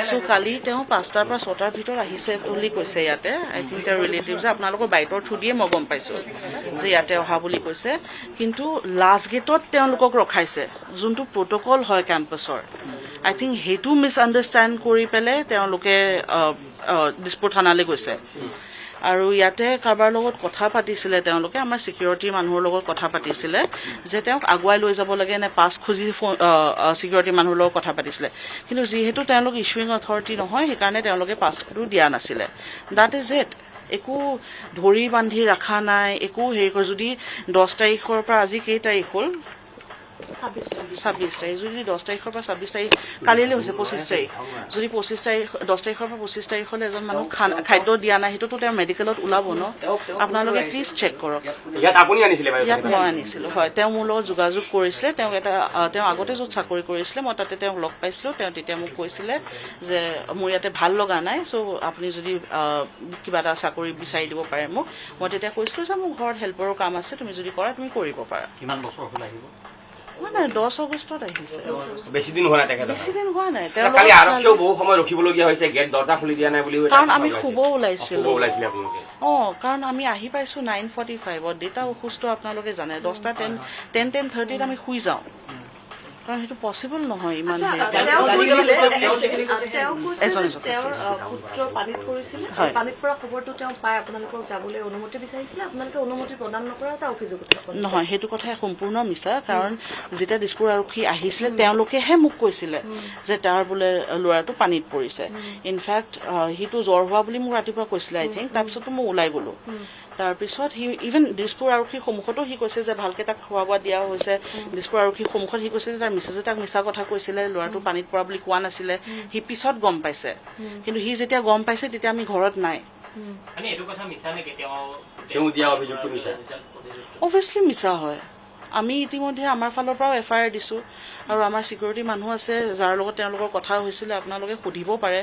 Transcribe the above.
চ' কালি তেওঁ 5টাৰ পৰা 6টাৰ ভিতৰত আহিছে বুলি কৈছে ইয়াতে আই থিংক তেওঁৰ ৰিলেটিভছে আপোনালোকৰ বাইকৰ থ্ৰু দিয়ে মই গম পাইছোঁ যে ইয়াতে অহা বুলি কৈছে কিন্তু লাষ্ট গেটত তেওঁলোকক ৰখাইছে যোনটো প্ৰট'কল হয় কেম্পাছৰ আই থিংক সেইটো মিছ আণ্ডাৰষ্টেণ্ড কৰি পেলাই তেওঁলোকে দিছপুৰ থানালৈ গৈছে আৰু ইয়াতে কাৰোবাৰ লগত কথা পাতিছিলে তেওঁলোকে আমাৰ ছিকিউৰিটিৰ মানুহৰ লগত কথা পাতিছিলে যে তেওঁক আগুৱাই লৈ যাব লাগে নে পাছ খুজি ছিকিউৰিটিৰ মানুহৰ লগত কথা পাতিছিলে কিন্তু যিহেতু তেওঁলোক ইছ্যুইং অথৰিটি নহয় সেইকাৰণে তেওঁলোকে পাছটো দিয়া নাছিলে দ্যাট ইজ ইট একো ধৰি বান্ধি ৰখা নাই একো হেৰি কৰি যদি 10 তাৰিখৰ পৰা আজি কেই তাৰিখ হ'ল 26 তাৰিখ যদি 10 তাৰিখৰ পৰা 26 তাৰিখ কালিলৈ হৈছে 25 তাৰিখ যদি 25 তাৰিখ 10 তাৰিখৰ পৰা 25 তাৰিখলৈ এজন মানুহ খাদ্য দিয়া নাই সেইটোতো তেওঁ মেডিকেলত ওলাব ন আপোনালোকে প্লিজ চেক কৰক ইয়াত মই আনিছিলোঁ হয় তেওঁ মোৰ লগত যোগাযোগ কৰিছিলে তেওঁ আগতে য'ত চাকৰি কৰিছিলে মই তাতে তেওঁক লগ পাইছিলোঁ তেওঁ তেতিয়া মোক কৈছিলে যে মোৰ ইয়াতে ভাল লগা নাই চ' আপুনি যদি কিবা এটা চাকৰি বিচাৰি দিব পাৰে মোক মই তেতিয়া কৈছিলোঁ যে মোৰ ঘৰত হেল্পাৰৰ কাম আছে তুমি যদি কৰা তুমি কৰিব পাৰা কিমান বছৰ হ'ল আহিব নাই 10 আগষ্টত আহিছে বেছি দিন হোৱা নাই তেখেত বেছি দিন হোৱা নাই কালি আৰক্ষীয়েও বহু সময় ৰখিবলগীয়া হৈছে গেট দৰ্জা খুলি দিয়া নাই বুলি কাৰণ আমি শুব ওলাইছিলো ওলাইছিলে আপোনালোকে কাৰণ আমি আহি পাইছো 9:45 দেউতা অসুস্থ আপোনালোকে জানে 10টা 10:30 আমি শুই যাওঁ কাৰণ সেইটো পচিবল নহয় ইমান পানীত পৰিছিলে পানীত পৰা খবৰটো তেওঁ পাই আপোনালোকক যাবলৈ অনুমতি বিচাৰিছিলে আপোনালোকে অনুমতি প্ৰদান নকৰা এটা অভিযোগ নহয় সেইটো কথা সম্পূৰ্ণ মিছা কাৰণ যেতিয়া দিছপুৰ আৰক্ষী আহিছিলে তেওঁলোকেহে মোক কৈছিলে যে তাৰ বোলে ল'ৰাটো পানীত পৰিছে ইনফেক্ট সিটো জ্বৰ হোৱা বুলি মোক ৰাতিপুৱা কৈছিলে আই থিংক তাৰপিছতো মই ওলাই গলো তাৰপিছত সি ইভেন দিছপুৰ আৰক্ষীৰ সন্মুখতো সি কৈছে যে ভালকে তাক খোৱা বোৱা দিয়া হৈছে দিছপুৰ আৰক্ষীৰ সন্মুখত সি কৈছে যে তাৰ মিছেছে তাক মিছা কথা কৈছিলে ল'ৰাটো পানীত পৰা বুলি কোৱা নাছিলে সি পিছত গম পাইছে কিন্তু সি যেতিয়া গম পাইছে তেতিয়া আমি ঘৰত নাই অভিয়াছলি মিছা হয় আমি ইতিমধ্যে আমাৰ ফালৰ পৰাও FIR দিছোঁ আৰু আমাৰ ছিকিউৰিটি মানুহ আছে যাৰ লগত তেওঁলোকৰ কথা হৈছিলে আপোনালোকে সুধিব পাৰে